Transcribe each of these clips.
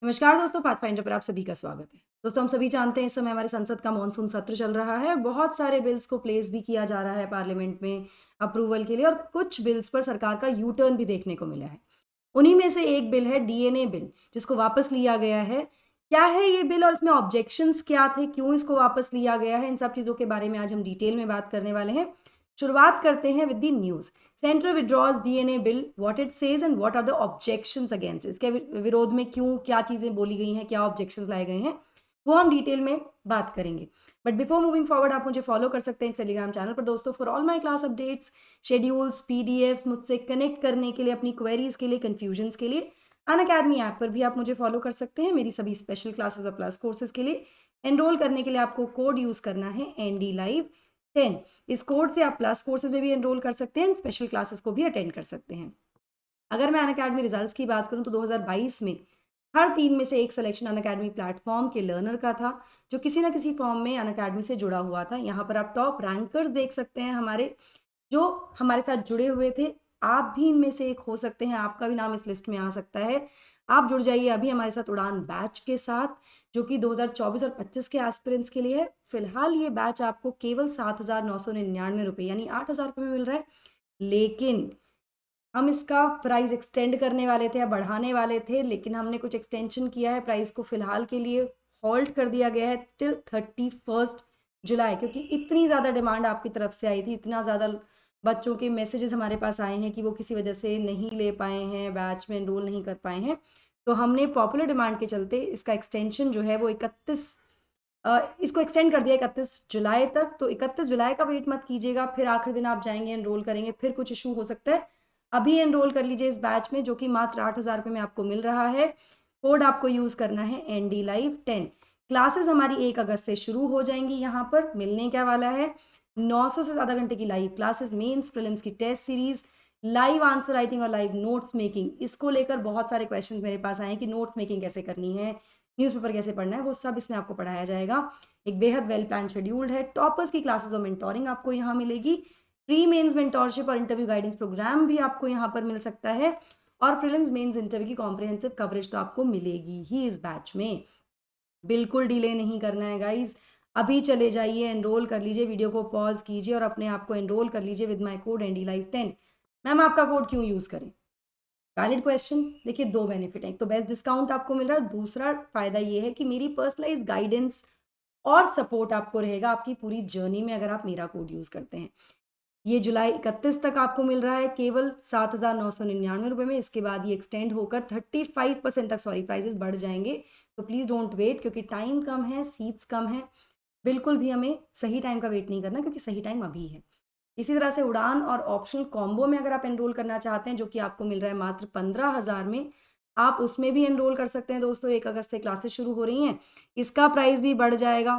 नमस्कार दोस्तों, पाथफाइंडर पर आप सभी का स्वागत है। दोस्तों, हम सभी जानते हैं इस समय हमारे संसद का मॉनसून सत्र चल रहा है। बहुत सारे बिल्स को प्लेस भी किया जा रहा है पार्लियामेंट में अप्रूवल के लिए और कुछ बिल्स पर सरकार का यू टर्न भी देखने को मिला है। उन्हीं में से एक बिल है डीएनए बिल, जिसको वापस लिया गया है। क्या है ये बिल और इसमें ऑब्जेक्शंस क्या थे, क्यों इसको वापस लिया गया है, इन सब चीज़ों के बारे में आज हम डिटेल में बात करने वाले हैं। शुरुआत करते हैं with the news. Centre withdraws DNA bill, what it says and what are the objections against. इसके विरोध में क्यों, क्या चीज़ें बोली गई हैं, क्या ऑब्जेक्शंस लाए गए हैं, वो हम डिटेल में बात करेंगे। बट बिफोर मूविंग फॉरवर्ड, आप मुझे फॉलो कर सकते हैं टेलीग्राम चैनल पर दोस्तों, for all my class updates, schedules, PDFs, मुझसे कनेक्ट करने के लिए, अपनी क्वेरीज के लिए, कन्फ्यूजन्स के लिए अनअकैडमी ऐप पर भी आप मुझे फॉलो कर सकते हैं। मेरी सभी स्पेशल क्लासेस और प्लस कोर्सेज के लिए एनरोल करने के लिए आपको कोड यूज़ करना है ND Live 10। इस कोड से आप प्लस कोर्सेज में भी एनरोल कर सकते हैं, स्पेशल क्लासेस को भी अटेंड कर सकते हैं। अगर मैं अनअकैडमी रिजल्ट्स की बात करूं तो 2022 में हर 3 में से एक सिलेक्शन अनअकैडमी प्लेटफॉर्म के लर्नर का था, जो किसी ना किसी फॉर्म में अनअकैडमी से जुड़ा हुआ था। यहाँ पर आप टॉप रैंकर्स देख सकते हैं हमारे, जो हमारे साथ जुड़े हुए थे। आप भी इनमें से एक हो सकते हैं, आपका भी नाम इस लिस्ट में आ सकता है। आप जुड़ जाइए अभी हमारे साथ उड़ान बैच के साथ, जो कि 2024 और 25 के एस्पिरेंट्स के लिए है। फिलहाल ये बैच आपको केवल 7,999 रुपये यानी 8,000 रुपये में मिल रहा है। लेकिन हम इसका प्राइस एक्सटेंड करने वाले थे या बढ़ाने वाले थे, लेकिन हमने कुछ एक्सटेंशन किया है। प्राइस को फिलहाल के लिए होल्ड कर दिया गया है टिल 31 जुलाई, क्योंकि इतनी ज़्यादा डिमांड आपकी तरफ से आई थी, इतना ज़्यादा बच्चों के मैसेजेस हमारे पास आए हैं कि वो किसी वजह से नहीं ले पाए हैं, बैच में एनरोल नहीं कर पाए हैं। तो हमने पॉपुलर डिमांड के चलते इसका एक्सटेंशन जो है वो इसको एक्सटेंड कर दिया 31 जुलाई तक। तो 31 जुलाई का वेट मत कीजिएगा, फिर आखिरी दिन आप जाएंगे एनरोल करेंगे, फिर कुछ इशू हो सकता है। अभी एनरोल कर लीजिए इस बैच में, जो कि मात्र 8,000 रुपये में आपको मिल रहा है। कोड आपको यूज़ करना है ND Live 10। क्लासेस हमारी 1 अगस्त से शुरू हो जाएंगी। यहाँ पर मिलने क्या वाला है, 900 से ज़्यादा घंटे की लाइव क्लासेस, मेंस प्रीलिम्स की test series, live answer writing और लाइव नोट्स मेकिंग। इसको लेकर बहुत सारे क्वेश्चंस मेरे पास आए हैं कि नोट्स मेकिंग कैसे करनी है, न्यूज़पेपर कैसे पढ़ना है, वो सब इसमें आपको पढ़ाया जाएगा। एक बेहद वेल प्लान शेड्यूल्ड है। टॉपर्स की क्लासेस और मेंटोरिंग आपको यहाँ मिलेगी। प्री मेंस मेंटोरशिप और इंटरव्यू गाइडेंस प्रोग्राम भी आपको यहाँ पर मिल सकता है। और प्रीलिम्स मेंस इंटरव्यू की कॉम्प्रिहेंसिव कवरेज तो आपको मिलेगी ही इस बैच में। बिल्कुल डिले नहीं करना है गाइज, अभी चले जाइए, एनरोल कर लीजिए, वीडियो को पॉज कीजिए और अपने आप को एनरोल कर लीजिए with my code ND Live 10। Ma'am, आपका कोड क्यों यूज़ करें? Valid question. देखिए, दो बेनिफिट है, एक तो बेस्ट डिस्काउंट आपको मिल रहा है, दूसरा फायदा ये है कि मेरी पर्सनलाइज गाइडेंस और सपोर्ट आपको रहेगा आपकी पूरी जर्नी में, अगर आप मेरा कोड यूज़ करते हैं। ये जुलाई 31 तक आपको मिल रहा है केवल 7,999 रुपये में। इसके बाद ये एक्सटेंड होकर 35% तक, सॉरी, प्राइजेस बढ़ जाएंगे। तो प्लीज़ डोंट वेट, क्योंकि टाइम कम है, सीट्स कम है। बिल्कुल भी हमें सही टाइम का वेट नहीं करना, क्योंकि सही टाइम अभी है। इसी तरह से उड़ान और ऑप्शनल कॉम्बो में अगर आप एनरोल करना चाहते हैं, जो कि आपको मिल रहा है मात्र 15,000 में, आप उसमें भी एनरोल कर सकते हैं दोस्तों। 1 अगस्त से क्लासेस शुरू हो रही हैं, इसका प्राइस भी बढ़ जाएगा।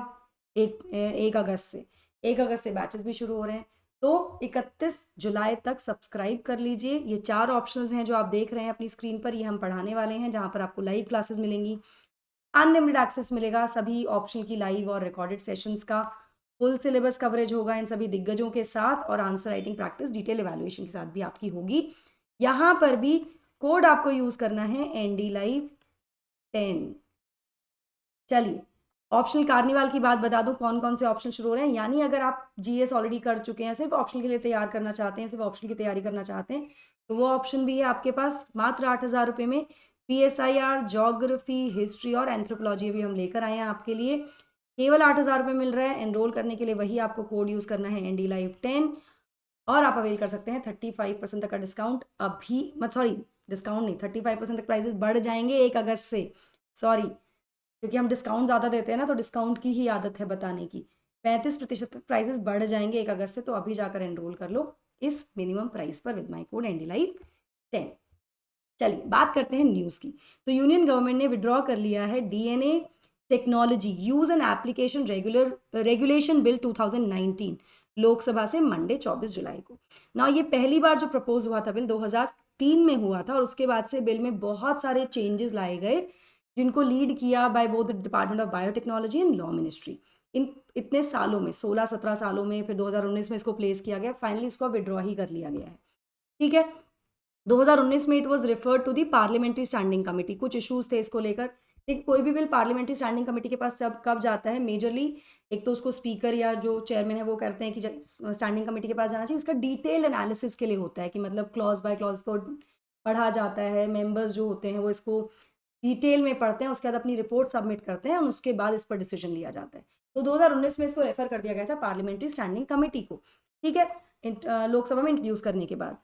1 अगस्त से बैचेस भी शुरू हो रहे हैं। तो 31 जुलाई तक सब्सक्राइब कर लीजिए। ये 4 ऑप्शंस हैं जो आप देख रहे हैं अपनी स्क्रीन पर, ये हम पढ़ाने वाले हैं, जहाँ पर आपको लाइव क्लासेस मिलेंगी, अनलिमिटेड एक्सेस मिलेगा सभी ऑप्शनल की लाइव और रिकॉर्डेड सेशंस का, फुल सिलेबस कवरेज होगा इन सभी दिग्गजों के साथ, और answer writing practice detail evaluation के साथ भी आपकी होगी। यहाँ पर भी कोड आपको यूज़ करना है ND Live 10। चलिए, ऑप्शनल कार्निवाल की बात बता दूं, कौन कौन से ऑप्शन शुरू हो रहे हैं। यानी अगर आप GS ऑलरेडी कर चुके हैं, सिर्फ ऑप्शनल के लिए तैयार करना चाहते हैं, सिर्फ ऑप्शनल की तैयारी करना चाहते हैं, तो वो ऑप्शन भी है आपके पास मात्र 8,000 रुपये में। PSIR, ज्योग्राफी, हिस्ट्री और एंथ्रोपोलॉजी भी हम लेकर आए हैं आपके लिए, केवल 8,000 रुपये मिल रहा है। एनरोल करने के लिए वही आपको कोड यूज़ करना है ND Live 10, और आप अवेल कर सकते हैं 35% तक का डिस्काउंट। अभी मत, सॉरी, डिस्काउंट नहीं, 35% तक प्राइजेस बढ़ जाएंगे 1 अगस्त से। सॉरी, क्योंकि हम डिस्काउंट ज़्यादा देते हैं ना, तो डिस्काउंट की ही आदत है बताने की। 35% तक प्राइजेस बढ़ जाएंगे 1 अगस्त से, तो अभी जाकर एनरोल कर लो इस मिनिमम प्राइस पर with my code ND Live 10। चलिए, बात करते हैं न्यूज़ की। तो यूनियन गवर्नमेंट ने विड्रॉ कर लिया है DNA technology use and application regulation bill 2019 Lok Sabha से मंडे 24 जुलाई को। ना ये पहली बार जो प्रपोज हुआ था बिल 2003 में हुआ था, और उसके बाद से बिल में बहुत सारे चेंजेस लाए गए, जिनको लीड किया by both department of biotechnology and law ministry. इन इतने सालों में, 16-17 सालों में, फिर 2019 में इसको प्लेस किया गया, फाइनली इसको विड्रॉ ही कर लिया गया है। ठीक है, 2019 में it was referred to the parliamentary standing committee. कुछ इश्यूज थे इसको लेकर, देखिए, कोई भी बिल पार्लियामेंट्री स्टैंडिंग कमेटी के पास जब कब जाता है, मेजरली एक तो उसको स्पीकर या जो चेयरमैन है वो करते हैं कि जब स्टैंडिंग कमेटी के पास जाना चाहिए, उसका डिटेल एनालिसिस के लिए होता है कि मतलब क्लॉज बाय क्लॉज को पढ़ा जाता है, मेंबर्स जो होते हैं वो इसको डिटेल में पढ़ते हैं, उसके बाद अपनी रिपोर्ट सबमिट करते हैं और उसके बाद इस पर डिसीजन लिया जाता है। तो 2019 में इसको रेफर कर दिया गया था पार्लियामेंट्री स्टैंडिंग कमेटी को, ठीक है, लोकसभा में इंट्रोड्यूस करने के बाद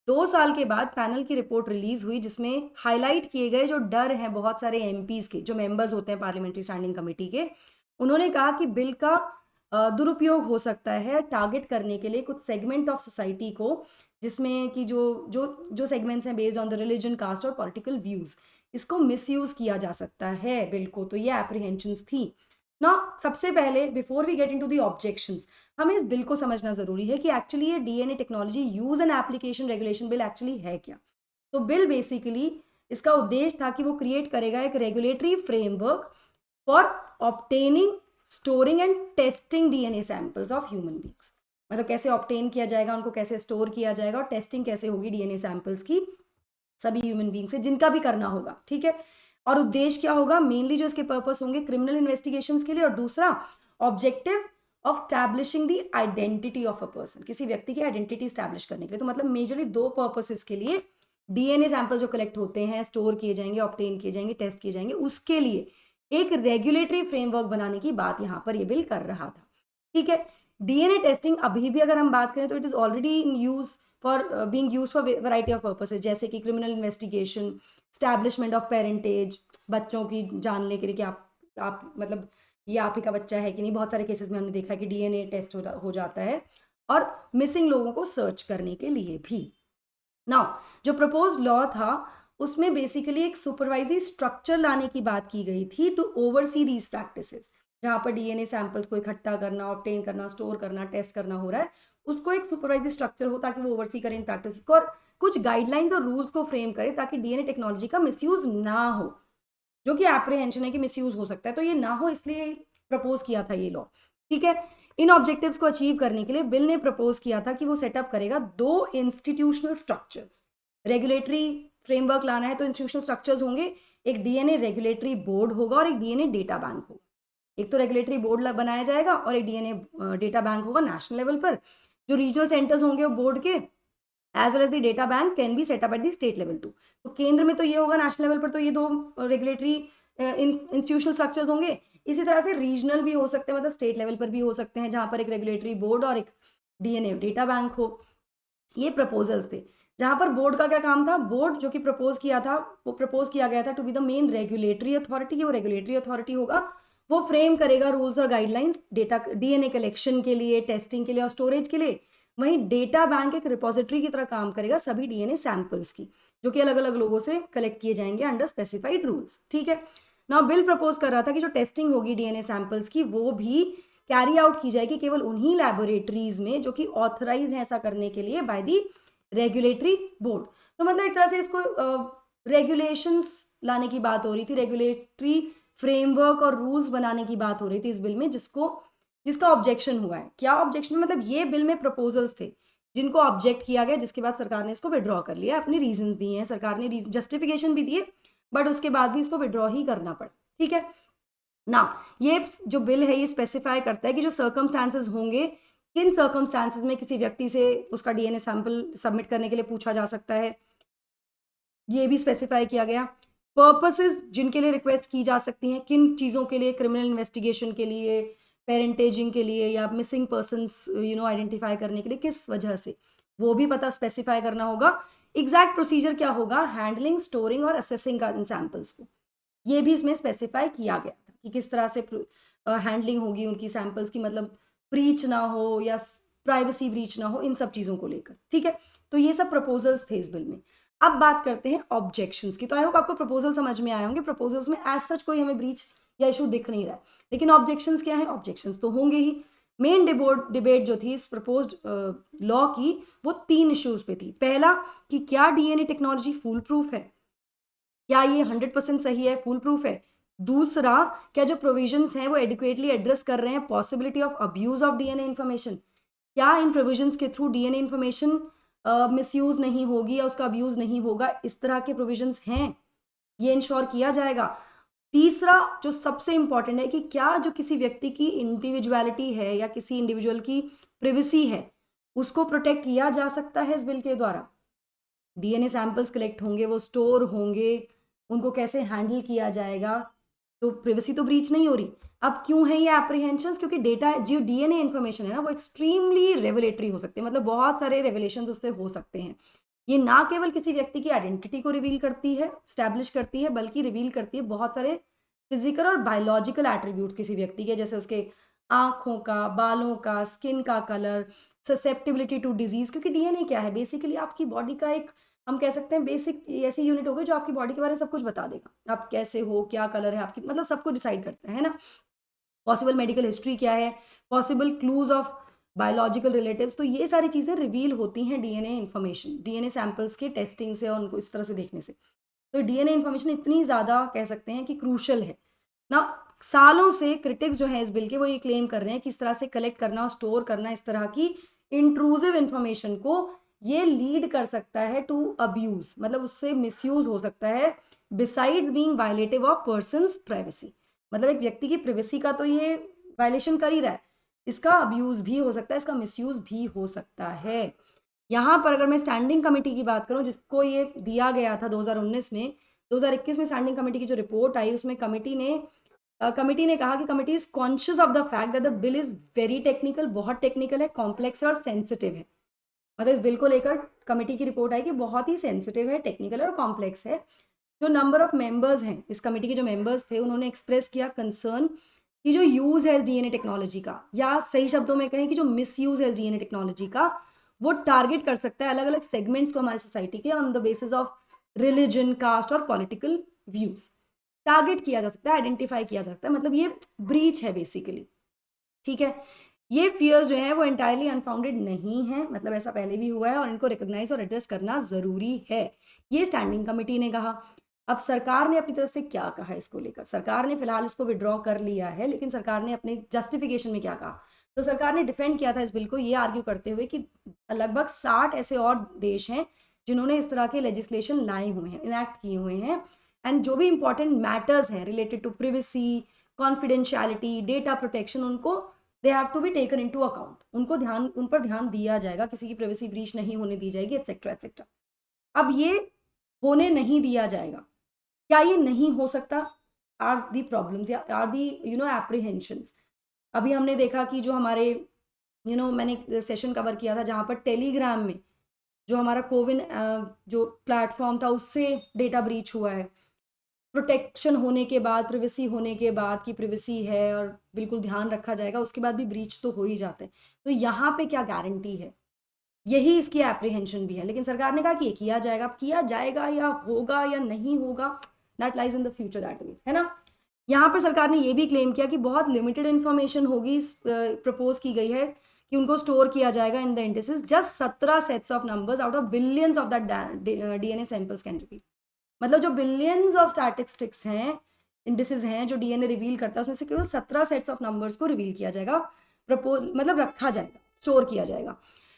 2 साल के बाद पैनल की रिपोर्ट रिलीज हुई, जिसमें हाईलाइट किए गए जो डर हैं बहुत सारे एमपीज के, जो मेंबर्स होते हैं पार्लियामेंट्री स्टैंडिंग कमेटी के। उन्होंने कहा कि बिल का दुरुपयोग हो सकता है टारगेट करने के लिए कुछ सेगमेंट ऑफ सोसाइटी को, जिसमें कि जो जो जो सेगमेंट्स हैं based on the religion, caste और पॉलिटिकल व्यूज, इसको मिसयूज किया जा सकता है बिल को। तो ये एप्रीहेंशंस थी ना। सबसे पहले before we get into the objections, हमें इस बिल को समझना जरूरी है कि एक्चुअली ये DNA technology use and application regulation bill actually है क्या। तो बिल बेसिकली इसका उद्देश्य था कि वो क्रिएट करेगा एक regulatory framework for obtaining, storing and testing DNA samples of human beings. मतलब कैसे ऑब्टेन किया जाएगा, उनको कैसे स्टोर किया जाएगा और टेस्टिंग कैसे होगी डीएनए सैंपल्स की सभी ह्यूमन बींग से, जिनका भी करना होगा, ठीक है। और उद्देश्य क्या होगा, मेनली जो इसके पर्पस होंगे क्रिमिनल इन्वेस्टिगेशंस के लिए, और दूसरा objective of establishing the identity of a person, किसी व्यक्ति की आइडेंटिटी स्टैब्लिश करने के लिए। तो मतलब मेजरली 2 पर्पसेस के लिए डीएनए सैंपल जो कलेक्ट होते हैं, स्टोर किए जाएंगे, ऑब्टेन किए जाएंगे, टेस्ट किए जाएंगे, उसके लिए एक रेगुलेटरी फ्रेमवर्क बनाने की बात यहाँ पर ये बिल कर रहा था, ठीक है। डीएनए टेस्टिंग अभी भी अगर हम बात करें तो it is already in use for being use for variety of purposes, जैसे कि criminal investigation, establishment of parentage, बच्चों की जानने के लिए कि आप मतलब ये आप ही का बच्चा है कि नहीं। बहुत सारे केसेस में हमने देखा है कि डीएनए टेस्ट हो जाता है, और मिसिंग लोगों को सर्च करने के लिए भी। नाउ जो प्रपोज लॉ था उसमें बेसिकली एक सुपरवाइजरी स्ट्रक्चर लाने की बात की गई थी टू ओवरसी दीज प्रैक्टिसेस, जहां पर डीएनए सैंपल्स को इकट्ठा करना, ऑब्टेन करना, स्टोर करना, टेस्ट करना हो रहा है, उसको एक सुपरवाइजरी स्ट्रक्चर हो ताकि वो ओवरसी करें इन प्रैक्टिस को और कुछ गाइडलाइंस और रूल्स को फ्रेम करे ताकि डीएनए टेक्नोलॉजी का मिसयूज ना हो, जो कि एप्रीहेंशन है कि मिसयूज हो सकता है, तो ये ना हो इसलिए प्रपोज किया था ये लॉ, ठीक है। इन ऑब्जेक्टिव्स को अचीव करने के लिए बिल ने प्रपोज किया था कि वो सेटअप करेगा 2 इंस्टीट्यूशनल स्ट्रक्चर्स। रेगुलेटरी फ्रेमवर्क लाना है तो इंस्टीट्यूशनल स्ट्रक्चर्स होंगे, एक डीएनए रेगुलेटरी बोर्ड होगा और एक डीएनए डेटा बैंक होगा। एक तो रेगुलेटरी बोर्ड बनाया जाएगा और एक डीएनए डेटा बैंक होगा नेशनल लेवल पर। जो रीजनल सेंटर्स होंगे वो बोर्ड के, as well as the data bank can be set up at the state level too. तो केंद्र में तो ये होगा, नेशनल लेवल पर तो ये 2 रेगुलेटरी इंस्टीट्यूशनल स्ट्रक्चर्स होंगे। इसी तरह से रीजनल भी हो सकते हैं, मतलब स्टेट लेवल पर भी हो सकते हैं, जहां पर एक रेगुलेटरी बोर्ड और एक डीएनए डेटा बैंक हो। ये प्रपोजल्स थे। जहां पर बोर्ड का क्या काम था, बोर्ड जो कि प्रपोज किया था, वो प्रपोज किया गया था to be the main regulatory authority. वो रेगुलेटरी अथॉरिटी होगा, वो फ्रेम करेगा रूल्स और गाइडलाइंस डेटा डीएनए कलेक्शन के लिए, टेस्टिंग के लिए और स्टोरेज के लिए। वहीं डेटा बैंक एक रिपोजिटरी की तरह काम करेगा सभी डीएनए सैंपल्स की, जो कि अलग अलग लोगों से कलेक्ट किए जाएंगे अंडर स्पेसिफाइड रूल्स, ठीक है। नाउ बिल प्रपोज कर रहा था कि जो टेस्टिंग होगी डीएनए सैंपल्स की वो भी कैरी आउट की जाएगी केवल उन्हीं लैबोरेटरीज में जो कि ऑथराइज हैं ऐसा करने के लिए बाय दी रेगुलेटरी बोर्ड। तो मतलब एक तरह से इसको रेगुलेशंस लाने की बात हो रही थी, रेगुलेटरी फ्रेमवर्क और रूल्स बनाने की बात हो रही थी इस बिल में, जिसका ऑब्जेक्शन हुआ है। क्या ऑब्जेक्शन, मतलब ये बिल में प्रपोजल्स थे जिनको ऑब्जेक्ट किया गया, जिसके बाद सरकार ने इसको विड्रॉ कर लिया, अपने रीजन दिए हैं, सरकार ने जस्टिफिकेशन भी दिए, बट उसके बाद भी इसको विड्रॉ ही करना पड़ा, ठीक है ना। ये जो बिल है ये स्पेसिफाई करता है कि जो सर्कमस्टांसेस होंगे, किन सर्कमस्टांसेस में किसी व्यक्ति से उसका डीएनए सैंपल सबमिट करने के लिए पूछा जा सकता है, ये भी स्पेसिफाई किया गया। पर्पसेस जिनके लिए रिक्वेस्ट की जा सकती हैं, किन चीज़ों के लिए, क्रिमिनल इन्वेस्टिगेशन के लिए, पेरेंटेजिंग के लिए, या मिसिंग पर्सन्स आइडेंटिफाई करने के लिए, किस वजह से, वो भी पता स्पेसिफाई करना होगा। एग्जैक्ट प्रोसीजर क्या होगा हैंडलिंग, स्टोरिंग और असेसिंग का इन सैंपल्स को, ये भी इसमें स्पेसिफाई किया गया था कि किस तरह से हैंडलिंग होगी उनकी सैंपल्स की, मतलब ब्रीच ना हो या प्राइवेसी ब्रीच ना हो, इन सब चीज़ों को लेकर, ठीक है। तो ये सब प्रपोजल्स थे इस बिल में। अब बात करते हैं ऑब्जेक्शंस की। तो आई होप आपको प्रपोजल समझ में आए होंगे। प्रपोजल्स में एज सच कोई हमें ब्रीच या इशू दिख नहीं रहा है, लेकिन ऑब्जेक्शंस क्या है, ऑब्जेक्शंस तो होंगे ही। मेन डिबेट जो थी इस प्रपोज्ड लॉ की, वो 3 इश्यूज पे थी। पहला कि क्या डीएनए टेक्नोलॉजी फुल प्रूफ है, क्या ये 100% सही है, फुल प्रूफ है। दूसरा, क्या जो प्रोविजंस हैं वो एडिक्वेटली एड्रेस कर रहे हैं possibility of abuse of DNA information, क्या इन प्रोविजंस के थ्रू डीएनए इन्फॉर्मेशन मिसयूज नहीं होगी या उसका अब्यूज नहीं होगा, इस तरह के प्रोविजंस हैं, ये इंश्योर किया जाएगा। तीसरा जो सबसे इंपॉर्टेंट है कि क्या जो किसी व्यक्ति की इंडिविजुअलिटी है या किसी इंडिविजुअल की प्रिवेसी है उसको प्रोटेक्ट किया जा सकता है इस बिल के द्वारा। डीएनए सैंपल्स कलेक्ट होंगे, वो स्टोर होंगे, उनको कैसे हैंडल किया जाएगा, तो प्रिवेसी तो ब्रीच नहीं हो रही। अब क्यों है ये एप्रीहेंशंस? क्योंकि डेटा जो डीएनए इन्फॉर्मेशन है ना वो एक्सट्रीमली रेवलेटरी हो सकते हैं, मतलब बहुत सारे रेवलेशन उससे हो सकते हैं। ये ना केवल किसी व्यक्ति की आइडेंटिटी को रिवील करती है, स्टैब्लिश करती है, बल्कि रिवील करती है बहुत सारे फिजिकल और बायोलॉजिकल एट्रीब्यूट्स किसी व्यक्ति के, जैसे उसके आंखों का, बालों का, स्किन का कलर, ससेप्टिबिलिटी टू डिजीज। क्योंकि डीएनए क्या है? बेसिकली आपकी बॉडी का एक, हम कह सकते हैं बेसिक ऐसी यूनिट होगी जो आपकी बॉडी के बारे में सब कुछ बता देगा। आप कैसे हो, क्या कलर है आपकी, मतलब सब कुछ डिसाइड करता है ना। पॉसिबल मेडिकल हिस्ट्री क्या है, possible clues of biological relatives, तो ये सारी चीज़ें रिवील होती हैं डीएनए इन्फॉर्मेशन, डीएनए सैंपल्स के टेस्टिंग से और उनको इस तरह से देखने से। तो डीएनए इन्फॉर्मेशन इतनी ज़्यादा कह सकते हैं कि क्रूशल है ना। सालों से क्रिटिक्स जो है इस बिल के वो ये क्लेम कर रहे हैं कि इस तरह से कलेक्ट करना और स्टोर करना इस तरह की इंट्रूसिव इन्फॉर्मेशन को ये लीड कर सकता है टू अब्यूज, मतलब उससे मिसयूज हो सकता है, besides being violative of persons privacy. मतलब एक व्यक्ति की प्राइवेसी का तो ये वायलेशन कर ही रहा है, इसका अब्यूज भी हो सकता है, इसका मिसयूज भी हो सकता है। यहाँ पर अगर मैं स्टैंडिंग कमेटी की बात करूँ जिसको ये दिया गया था 2019 में, 2021 में स्टैंडिंग कमेटी की जो रिपोर्ट आई उसमें कमेटी ने कहा कि committee is conscious of the fact that the bill is very technical, बहुत टेक्निकल है, कॉम्प्लेक्स है और सेंसिटिव है। मतलब इस बिल को लेकर कमेटी की रिपोर्ट आई कि बहुत ही सेंसिटिव है, टेक्निकल है और कॉम्प्लेक्स है। जो नंबर ऑफ मेंबर्स हैं इस कमेटी के, जो मेंबर्स थे, उन्होंने एक्सप्रेस किया कंसर्न कि जो यूज है डीएनए टेक्नोलॉजी का, या सही शब्दों में कहें कि जो मिसयूज है डीएनए टेक्नोलॉजी का, वो टारगेट कर सकता है अलग अलग सेगमेंट्स को हमारी सोसाइटी के, on the basis of religion, caste और पॉलिटिकल व्यूज टारगेट किया जा सकता है, आइडेंटिफाई किया जा सकता है। मतलब ये ब्रीच है बेसिकली, ठीक है। ये फियर्स जो है वो एंटायरली अनफाउंडेड नहीं है, मतलब ऐसा पहले भी हुआ है और इनको रिकॉग्नाइज और एड्रेस करना जरूरी है, ये स्टैंडिंग कमेटी ने कहा। अब सरकार ने अपनी तरफ से क्या कहा इसको लेकर? सरकार ने फिलहाल इसको विड्रॉ कर लिया है, लेकिन सरकार ने अपने जस्टिफिकेशन में क्या कहा? तो सरकार ने डिफेंड किया था इस बिल को ये आर्ग्यू करते हुए कि लगभग 60 ऐसे और देश हैं जिन्होंने इस तरह के लेजिस्लेशन लाए हुए हैं, इनैक्ट किए हुए हैं, एंड जो भी इंपॉर्टेंट मैटर्स हैं related to privacy, confidentiality, data protection, उनको they have to be taken into account, उन पर ध्यान दिया जाएगा, किसी की प्राइवेसी ब्रीच नहीं होने दी जाएगी, एटसेट्रा एटसेट्रा। अब ये होने नहीं दिया जाएगा, क्या ये नहीं हो सकता? आर दी प्रॉब्लम्स या आर दी एप्रीहेंशंस। अभी हमने देखा कि जो हमारे मैंने एक सेशन कवर किया था जहाँ पर टेलीग्राम में जो हमारा कोविन जो प्लेटफॉर्म था उससे डेटा ब्रीच हुआ है। प्रोटेक्शन होने के बाद, प्रिवेसी होने के बाद कि प्रिवेसी है और बिल्कुल ध्यान रखा जाएगा, उसके बाद भी ब्रीच तो हो ही जाते हैं। तो यहाँ पे क्या गारंटी है? यही इसकी एप्रीहेंशन भी है, लेकिन सरकार ने कहा कि ये किया जाएगा। अब किया जाएगा या होगा या नहीं होगा, that lies in the future, that means, है ना। यहाँ पर सरकार ने ये भी क्लेम किया कि बहुत लिमिटेड इन्फॉर्मेशन होगी, प्रपोज की गई है कि उनको स्टोर किया जाएगा in the indices, just 17 sets of numbers out of billions of that DNA samples can repeat. मतलब जो बिलियंस ऑफ स्टैटिस्टिक्स हैं, इंडिसेस हैं जो डीएनए रिवील करता है, उसमें से केवल 17 सेट्स ऑफ नंबर्स को रिवील किया जाएगा, मतलब रखा जाएगा, स्टोर किया जाएगा।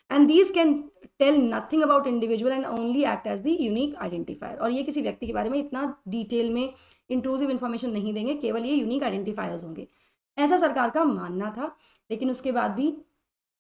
And these can tell nothing about individual and only act as the unique identifier. और ये किसी व्यक्ति के बारे में इतना डिटेल में इंट्रूसिव इन्फॉर्मेशन नहीं देंगे, केवल ये यूनिक आइडेंटिफायर्स होंगे, ऐसा सरकार का मानना था। लेकिन उसके बाद भी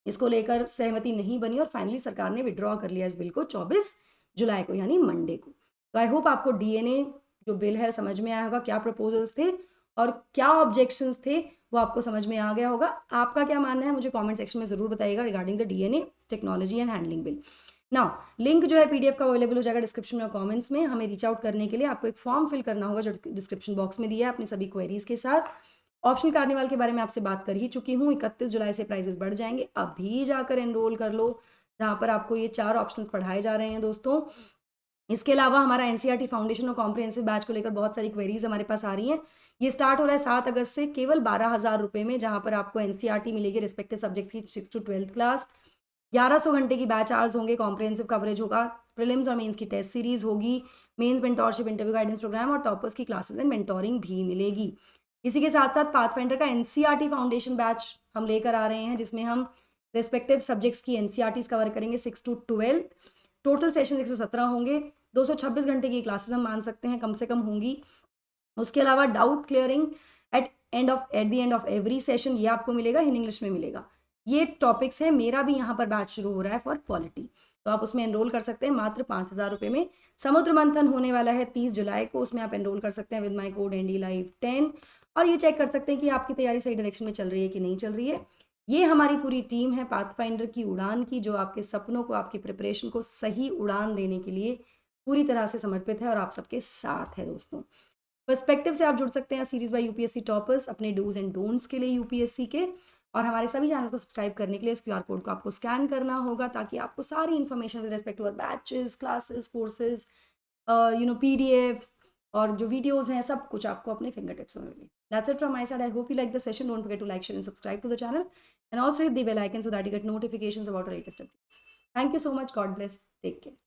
इसको लेकर सहमति नहीं बनी और फाइनली सरकार ने विड्रॉ कर लिया इस बिल को 24 जुलाई को, यानी मंडे को। तो आई होप आपको डीएनए जो बिल है समझ में आया होगा, क्या प्रपोजल्स थे और क्या ऑब्जेक्शंस थे वो आपको समझ में आ गया होगा। आपका क्या मानना है मुझे कमेंट सेक्शन में जरूर बताइएगा regarding the DNA technology and handling bill. Now link जो है पीडीएफ का अवेलेबल हो जाएगा डिस्क्रिप्शन में और कमेंट्स में। हमें रीच आउट करने के लिए आपको एक फॉर्म फिल करना होगा जो डिस्क्रिप्शन बॉक्स में दिया है अपनी सभी क्वेरीज के साथ। ऑप्शनल कार्निवाल के बारे में आपसे बात कर ही चुकी हूँ, 31 जुलाई से प्राइजेस बढ़ जाएंगे, अभी जाकर एनरोल कर लो, जहाँ पर आपको ये 4 ऑप्शंस पढ़ाए जा रहे हैं दोस्तों। इसके अलावा हमारा एनसीईआरटी फाउंडेशन और कॉम्प्रिहेंसिव बैच को लेकर बहुत सारी क्वेरीज हमारे पास आ रही हैं। ये स्टार्ट हो रहा है 7 अगस्त से केवल 12,000 रुपये में, जहाँ पर आपको एनसीईआरटी मिलेगी रिस्पेक्टिव सब्जेक्ट्स की 6 to 12th क्लास, 1100 घंटे की बैच आवर्स होंगे, कॉम्प्रिहेंसिव कवरेज होगा, प्रीलिम्स और मेंस की टेस्ट सीरीज होगी, mains mentorship interview guidance programme और टॉपर्स की क्लासेस एंड मेंटोरिंग भी मिलेगी। इसी के साथ साथ पाथफाइंडर का एनसीईआरटी फाउंडेशन बैच हम लेकर आ रहे हैं, जिसमें हम रिस्पेक्टिव सब्जेक्ट्स की एनसीईआरटीज कवर करेंगे 6 to 12th। टोटल सेशन 117 होंगे, 226 घंटे की क्लासेस हम मान सकते हैं कम से कम होंगी। उसके अलावा doubt clearing at the end of every session, ये आपको मिलेगा, इन इंग्लिश में मिलेगा। ये टॉपिक्स है। मेरा भी यहाँ पर बैच शुरू हो रहा है फॉर क्वालिटी, तो आप उसमें एनरोल कर सकते हैं मात्र 5,000 रुपये में। समुद्र मंथन होने वाला है 30 जुलाई को, उसमें आप एनरोल कर सकते हैं विद माई कोड NDLive10, और ये चेक कर सकते हैं कि आपकी तैयारी सही डायरेक्शन में चल रही है कि नहीं चल रही है। ये हमारी पूरी टीम है पाथफाइंडर की उड़ान की, जो आपके सपनों को, आपकी प्रिपरेशन को सही उड़ान देने के लिए पूरी तरह से समर्पित है और आप सबके साथ है दोस्तों। पर्सपेक्टिव से आप जुड़ सकते हैं सीरीज बाय यूपीएससी टॉपर्स अपने डूज एंड डोंट्स के लिए यूपीएससी के, और हमारे सभी चैनल को सब्सक्राइब करने के लिए इस क्यूआर कोड को आपको स्कैन करना होगा, ताकि आपको सारी information with respect to our batches, classes, courses, PDFs और जो वीडियोस हैं, सब कुछ आपको अपने फिंगर टिप्स में मिले। That's it from my side. I hope you like the session. Don't forget to like, share and subscribe to the channel, and also hit the bell icon so that you get notifications about our latest updates. Thank you so much. God bless. Take care.